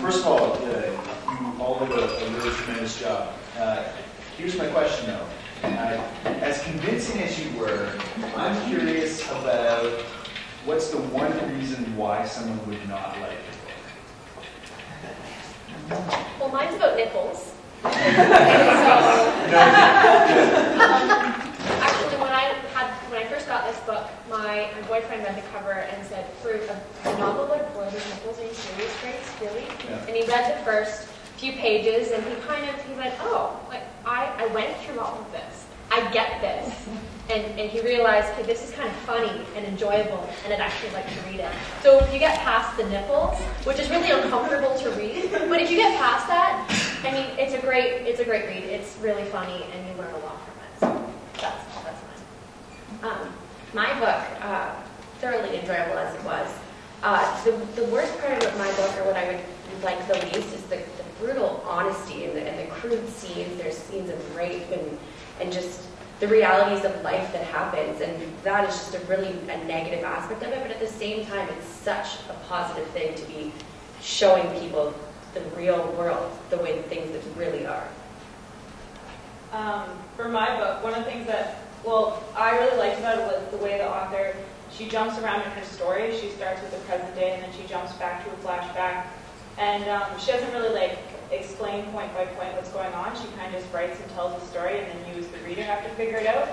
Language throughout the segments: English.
First of all, you all did a really tremendous job. Here's my question, though. As convincing as you were, I'm curious about what's the one reason why someone would not like it. Well, mine's about nipples. Actually, when I first got this book, my boyfriend read the cover and said, "For a novel about boys with nipples, are you serious, Grace? Really?" Yeah. And he read the first few pages, and he went, "Oh, like I went through all of this. I get this." And he realized, okay, this is kind of funny and enjoyable, and I'd actually like to read it. So if you get past the nipples, which is really uncomfortable to read, but if you get past that, I mean, it's a great read. It's really funny, and you learn a lot from it. So that's mine. My book, thoroughly enjoyable as it was. The worst part of my book, or what I would like the least, is the brutal honesty and the crude scenes. There's scenes of rape and just the realities of life that happens, and that is just a negative aspect of it, but at the same time, it's such a positive thing to be showing people the real world, the way things that really are. For my book, one of the things that, I really liked about it was the way the author, she jumps around in her story. She starts with the present day, and then she jumps back to a flashback, and she doesn't really explain point by point what's going on. She kind of just writes and tells the story, and then you as the reader have to figure it out.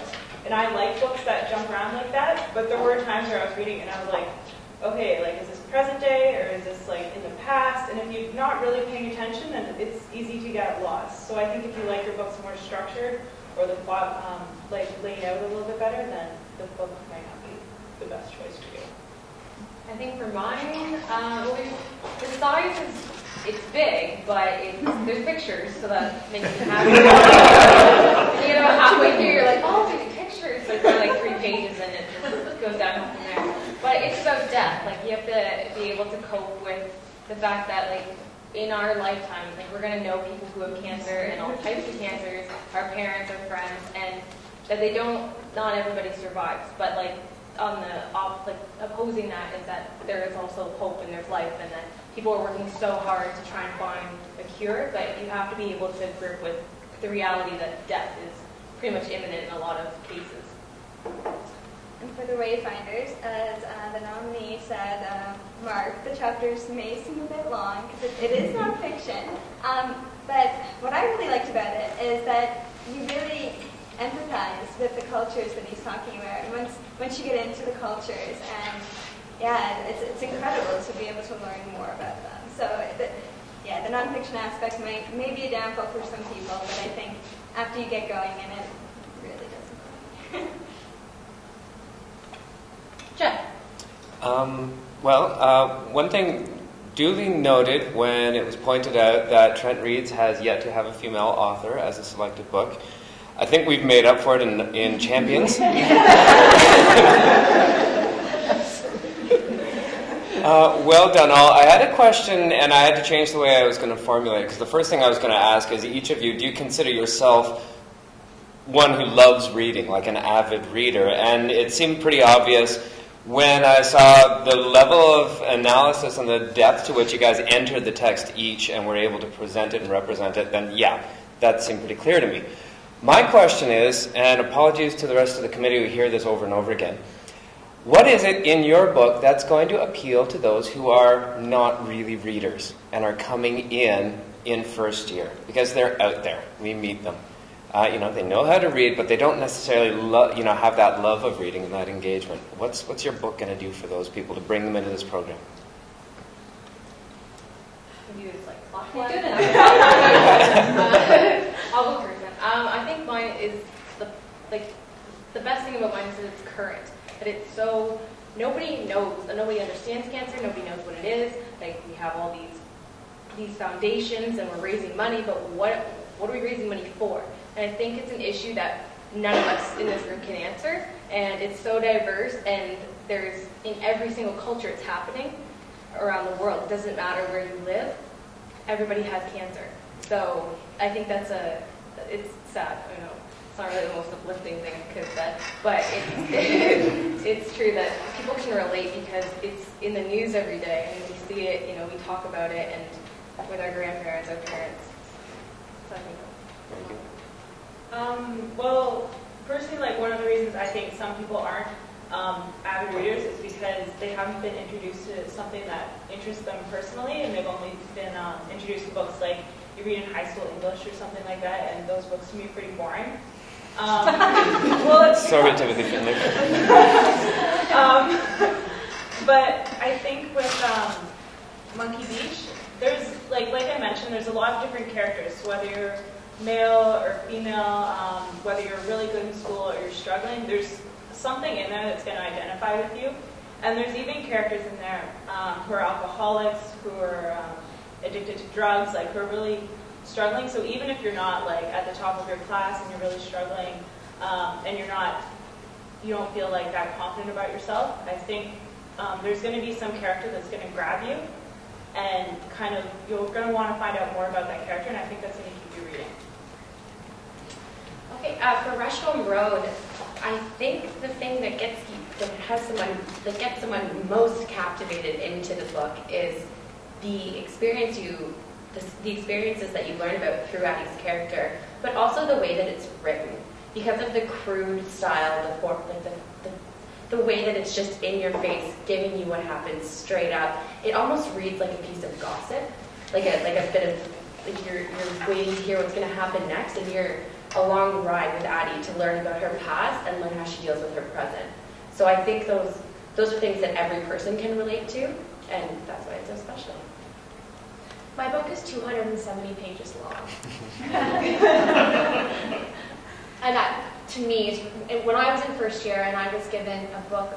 And I like books that jump around like that, but there were times where I was reading and I was like, okay, is this present day, or is this in the past? And if you're not really paying attention, then it's easy to get lost. So I think if you like your books more structured, or the plot laid out a little bit better, then the book might not be the best choice for you. I think for mine, the size it's big, but there's pictures, so that makes me happy. Halfway through, you're like, oh, there's pictures. So it's 3 pages, and it just goes down from there. But it's about death. You have to be able to cope with the fact that, in our lifetime, we're going to know people who have cancer and all types of cancers, our parents, our friends, and that not everybody survives. But, on the opposing that is that there is also hope and there's life, and that people are working so hard to try and find a cure, but you have to be able to grip with the reality that death is pretty much imminent in a lot of cases. And for the Wayfinders, as the nominee said, Mark, the chapters may seem a bit long because it is nonfiction, but what I really liked about it is that you really empathize with the cultures that he's talking about. And once you get into the cultures, and it's incredible to be able to learn more about them. So the nonfiction aspect may be a downfall for some people, but I think after you get going in it, really doesn't. Jeff? One thing duly noted when it was pointed out that Trent Reads has yet to have a female author as a selected book. I think we've made up for it in Champions. Well done, all. I had a question, and I had to change the way I was going to formulate it, because the first thing I was going to ask is, each of you, do you consider yourself one who loves reading, like an avid reader? And it seemed pretty obvious when I saw the level of analysis and the depth to which you guys entered the text each and were able to present it and represent it, then that seemed pretty clear to me. My question is, and apologies to the rest of the committee who hear this over and over again, what is it in your book that's going to appeal to those who are not really readers and are coming in first year? Because they're out there. We meet them. They know how to read, but they don't necessarily have that love of reading and that engagement. What's your book going to do for those people to bring them into this program? I'll go first. I think mine is the best thing about mine is that it's current. That it's so, nobody knows, nobody understands cancer, nobody knows what it is. We have all these foundations and we're raising money, but what are we raising money for? And I think it's an issue that none of us in this room can answer, and it's so diverse, and there's, in every single culture it's happening around the world. It doesn't matter where you live, everybody has cancer. So I think it's sad, it's not really the most uplifting thing because but it's, it's true that people can relate because it's in the news every day and we see it, you know, we talk about it and with our grandparents, our parents. So I think. Thank you. Well, personally, like one of the reasons I think some people aren't avid readers is because they haven't been introduced to something that interests them personally, and they've only been introduced to books like you read in high school English or something like that, and those books can be pretty boring. Well, Sorry, Timothy Finley. But I think with Monkey Beach, there's like I mentioned, there's a lot of different characters. So whether you're male or female, whether you're really good in school or you're struggling, there's something in there that's going to identify with you. And there's even characters in there who are alcoholics, who are addicted to drugs, like who are really struggling. So even if you're not like at the top of your class and you're really struggling, and you don't feel like that confident about yourself, I think there's going to be some character that's going to grab you, and kind of you're going to want to find out more about that character, and I think that's going to keep you reading. Okay, for Rush Home Road, I think the thing that gets someone most captivated into the book is the experiences that you learn about through Addie's character, but also the way that it's written. Because of the crude style, the way that it's just in your face, giving you what happens straight up. It almost reads like a piece of gossip, like a bit of like you're waiting to hear what's going to happen next, and you're along the ride with Addie to learn about her past and learn how she deals with her present. So I think those are things that every person can relate to, and that's why it's so special. My book is 270 pages long. And that, to me, when I was in first year and I was given a book,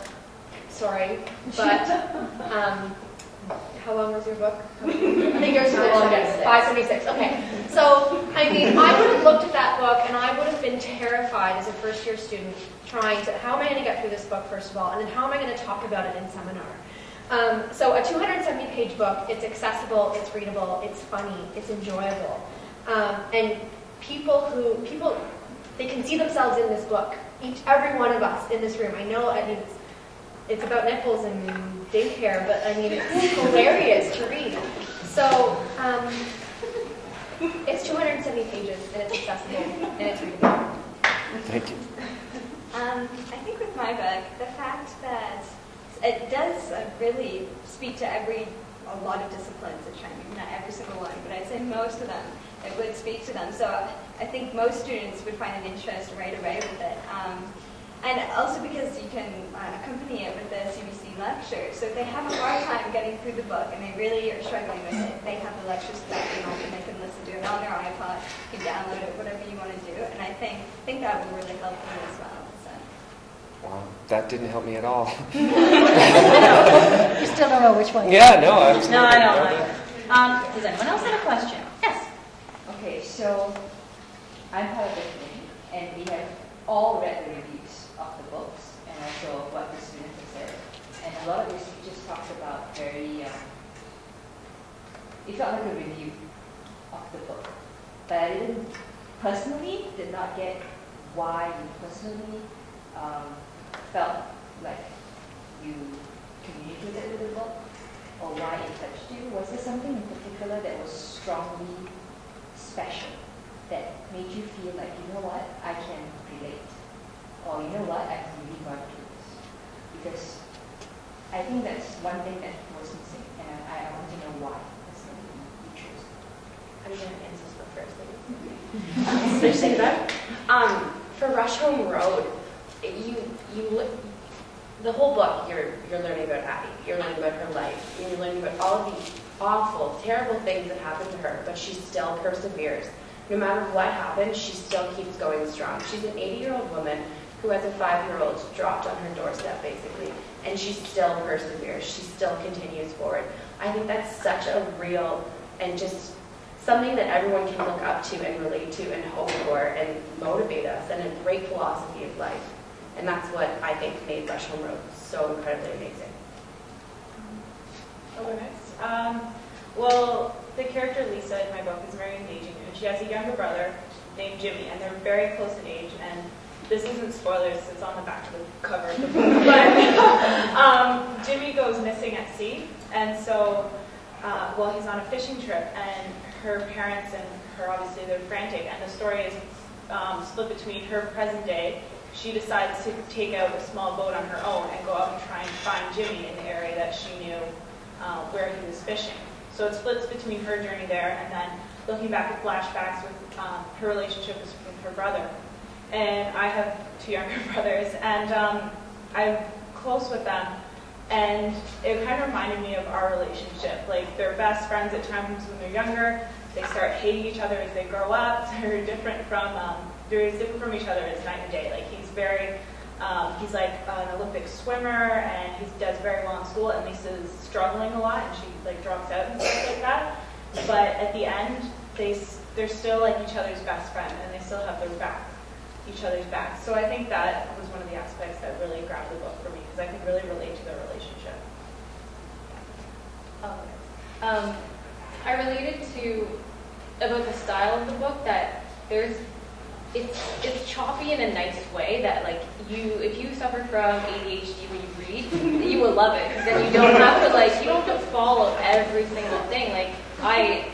sorry, but how long was your book? I think yours was 576. Okay. So, I mean, I would have looked at that book and I would have been terrified as a first year student trying to, how am I going to get through this book, first of all, and then how am I going to talk about it in seminar? So a 270-page book, it's accessible, it's readable, it's funny, it's enjoyable. And people, they can see themselves in this book. Every one of us in this room. I mean, it's about nipples and daycare, but I mean, it's hilarious to read. So, it's 270 pages, and it's accessible, and it's readable. Thank you. I think with my book, the fact that it does really speak to a lot of disciplines at Chinese, not every single one, but I'd say most of them, it would speak to them. So I think most students would find an interest right away with it. And also because you can accompany it with the CBC lecture. So if they have a hard time getting through the book and they really are struggling with it, they have the lectures that they can listen to it on their iPod, you can download it, whatever you want to do. And I think that would really help them as well. So. Wow, that didn't help me at all. You still don't know which one. Yeah, no, I was. No, I don't. Does anyone else have a question? Yes. Okay, so I'm part of the committee, and we have all read the reviews of the books and also what the students have said. And a lot of the speeches talked about very, it felt like a review of the book. But I did not get why you personally felt like you communicated with the book, or why it touched you. Was there something in particular that was strongly special, that made you feel like, you know what, I can relate, or you know what, I've really gone through this? Because I think that's one thing that was missing, and I want to know why personally you chose it. I'm going to answer this first. Did you say that? For Rush Home Road, the whole book, you're learning about Addie. You're learning about her life. You're learning about all of the awful, terrible things that happened to her, but she still perseveres. No matter what happens, she still keeps going strong. She's an 80-year-old woman who, as a 5-year-old, dropped on her doorstep, basically, and she still perseveres. She still continues forward. I think that's such a real and just something that everyone can look up to and relate to and hope for and motivate us, and a great philosophy of life. And that's what I think made Rush Home Road so incredibly amazing. I'll go next. Well, the character Lisa in my book is very engaging, and she has a younger brother named Jimmy, and they're very close in age. And this isn't spoilers, it's on the back of the cover of the book. But Jimmy goes missing at sea, and so, well, he's on a fishing trip, and her parents and her, obviously, they're frantic, and the story is split between her present day. She decides to take out a small boat on her own and go out and try and find Jimmy in the area that she knew where he was fishing. So it splits between her journey there, and then looking back at flashbacks with her relationship with her brother. And I have 2 younger brothers, and I'm close with them. And it kind of reminded me of our relationship. Like, they're best friends at times when they're younger. They start hating each other as they grow up. They're as different from each other as night and day. Like, he's like an Olympic swimmer, and he does very well in school, and Lisa's struggling a lot, and she like drops out and stuff like that. But at the end, they're still like each other's best friend, and they still have each other's back. So I think that was one of the aspects that really grabbed the book for me, because I could really relate to their relationship. I related to about the style of the book that it's choppy in a nice way that like if you suffer from ADHD when you read, you will love it, because then you don't have to follow every single thing. Like I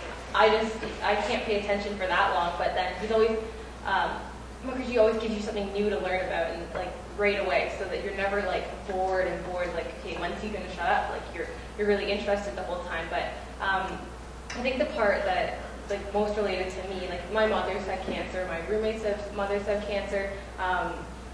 can't pay attention for that long, but then he's always because he always gives you something new to learn about and like right away, so that you're never like bored. Like, okay, when's he gonna shut up? Like you're really interested the whole time. But I think the part that like most related to me, like my mother's had cancer, my roommates' mothers have cancer,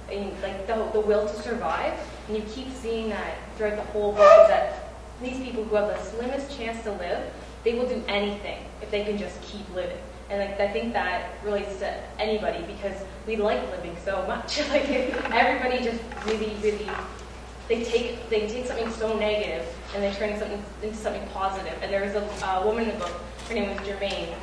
and like the will to survive, and you keep seeing that throughout the whole book, is that these people who have the slimmest chance to live, they will do anything if they can just keep living. And like I think that relates to anybody, because we like living so much. Like everybody just really, really, they take something so negative and they turn it into something positive. And there was a woman in the book, her name was Germaine,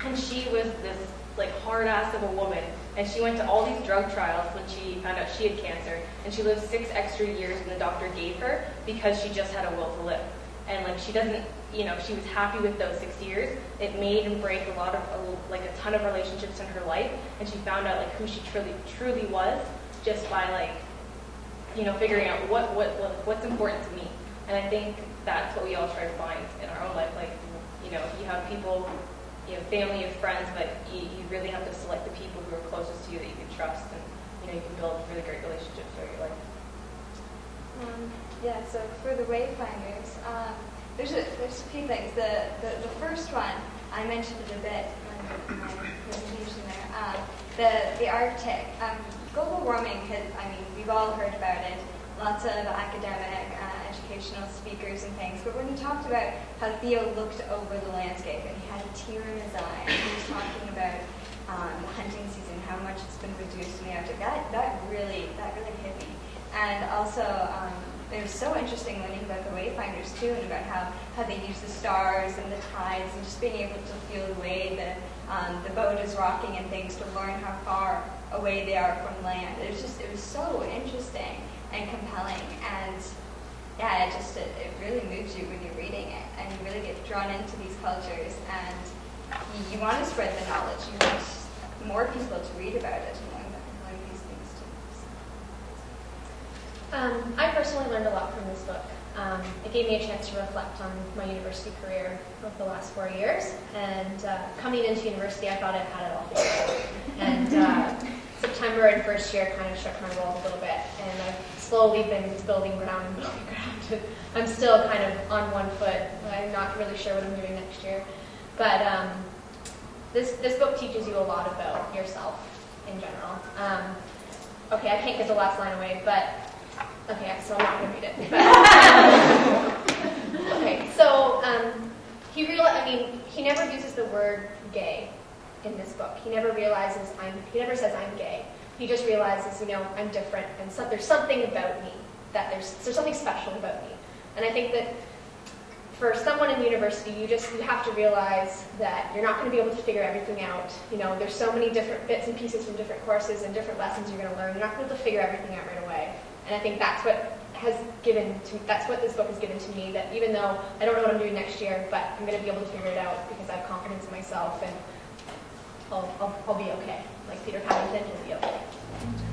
and she was this like hard ass of a woman, and she went to all these drug trials when she found out she had cancer, and she lived 6 extra years than the doctor gave her because she just had a will to live. And like she doesn't, she was happy with those 6 years. It made and break a ton of relationships in her life, and she found out like who she truly was just by like, figuring out what's important to me. And I think that's what we all try to find in our own life. Like, you have people, family and friends, but you really have to select the people who are closest to you that you can trust, and you can build really great relationships throughout your life. Yeah, so for the Wayfinders, there's a few things. The first one, I mentioned it a bit in my presentation there. The Arctic. Global warming, we've all heard about it. Lots of academic, educational speakers and things. But when he talked about how Theo looked over the landscape and he had a tear in his eye, and he was talking about the hunting season, how much it's been reduced in the Arctic, that really hit me. And also, it was so interesting learning about the Wayfinders too, and about how they use the stars and the tides, and just being able to feel the way that the boat is rocking and things, to learn how far away they are from land. It was so interesting and compelling, and yeah, it really moves you when you're reading it, and you really get drawn into these cultures, and you want to spread the knowledge. You want more people to read about it and learn these things too. I personally learned a lot from this book. It gave me a chance to reflect on my university career over the last 4 years, and coming into university, I thought I had it all figured out. And September in first year kind of shook my world a little bit, and I've slowly been building ground and building ground. I'm still kind of on one foot. I'm not really sure what I'm doing next year. But this book teaches you a lot about yourself in general. Okay, I can't get the last line away, but okay, so I'm not going to read it. Okay, so he never uses the word gay in this book. He never says I'm gay. He just realizes, I'm different, and there's something about me, that there's something special about me. And I think that for someone in university, you have to realize that you're not going to be able to figure everything out. There's so many different bits and pieces from different courses and different lessons you're going to learn. You're not going to be able to figure everything out right away. And I think that's what this book has given to me, that even though I don't know what I'm doing next year, but I'm going to be able to figure it out because I have confidence in myself, and I'll be okay. Like Peter Paddington will be okay.